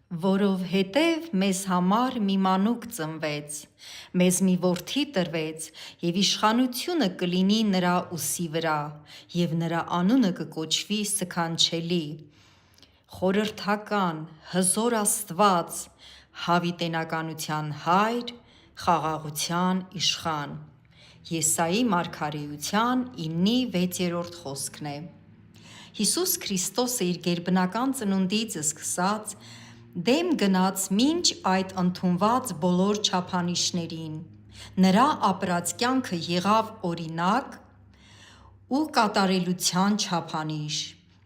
Որովհետև մեզ համար մի մանուկ ծնվեց, մեզ մի որդի տրվեց, և իշխանությունը կլինի նրա ուսի վրա, և նրա անունը կկոչվի Սքանչելի, Խորհրդական, Հզոր Աստված, Հավիտենականության Հայր, Խաղաղության Իշխան։ Եսայի մարգարեության 9:6 խոսքն է։ Հիսուս Քրիստոսը իր գերբնական ծնունդից սկսած դեմ գնաց մինչ այդ ընդունված բոլոր չափանիշներին։ Նրա ապրած կյանքը եղավ օրինակ ու կատարելության չափանիշ։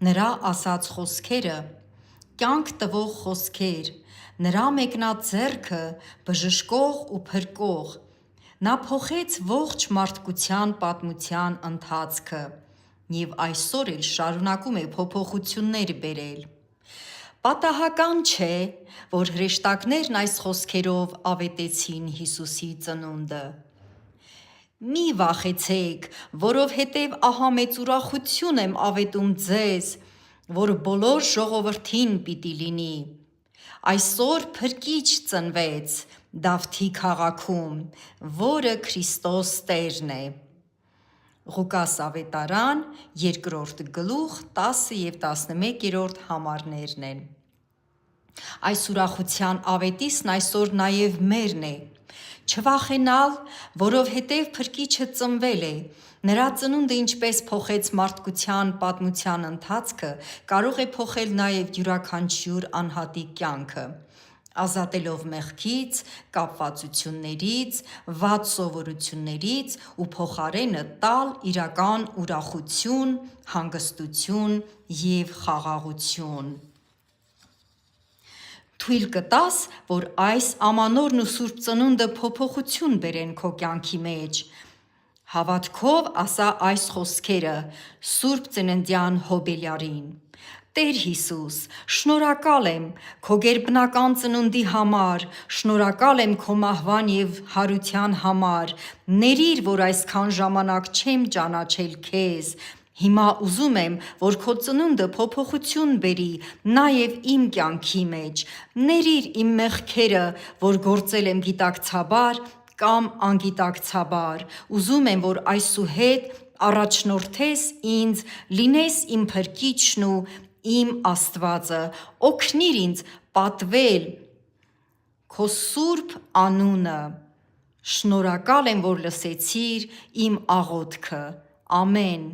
Նրա ասած խոսքերը կյանք տվող խոսքեր, նրա մեկնած ձեռքը բժշկող ու փրկող։ Նա փոխեց ողջ մարդկության պատմության ընթացքը և այսօր էլ շարունակում է փոփոխություններ բերել։ Պատահական չէ, որ հրեշտակներն այս խոսքերով ավետեցին Հիսուսի ծնունդը. «Մի վախեցեք, որովհետև ահա մեծ ուրախություն եմ ավետում ձեզ, որ բոլոր ժողովրդին պիտի լինի. այսօր փրկիչ ծնվեց Դավթի քաղաքում, որը Քրիստոս Տերն է»։ Ղուկաս ավետարան 2:10 և 11 համարներն են։ Այս ուրախության ավետիսն այսօր նաև մերն է։ Չվախենալ, որովհետև Փրկիչը ծնվել է։ Նրա ծնունդը ինչպես փոխեց մարդկության պատմության ընթացքը, կարող է փոխել նաև յուրաքանչյուր անհատի կյանքը, ազատելով մեղքից, կապվածություններից, վատ սովորություններից ու փոխարենը տալ իրական ուրախություն, հանգստություն և խաղաղություն։ Թույլ կտա՞ս, որ այս ամանորն ու Սուրբ Ծնունդը փոփոխություն բերեն քո կյանքի մեջ։ Հավատքով ասա այս խոսքերը Սուրբ Ծննդյան հոբելյարին. «Տեր Հիսուս, շնորհակալ եմ քո գերբնական ծնունդի համար, շնորհակալ եմ քո մահվան և հարության համար, ներիր, որ այսքան ժամանակ չեմ ճանաչել քեզ, հիմա ուզում եմ, որ քո ծնունդը փոփոխություն բերի նաև իմ կյանքի մեջ, ներիր իմ մեղքերը, որ գործել եմ գիտակցաբար կամ անգիտակցաբար, ուզում եմ, որ այսուհետ առաջնորդես ինձ, լինես իմ Փրկիչն ու իմ Աստվածը, օգնիր ինձ պատվել քո սուրբ անունը։ Շնորհակալ եմ, որ լսեցիր իմ աղոթքը։ Ամեն։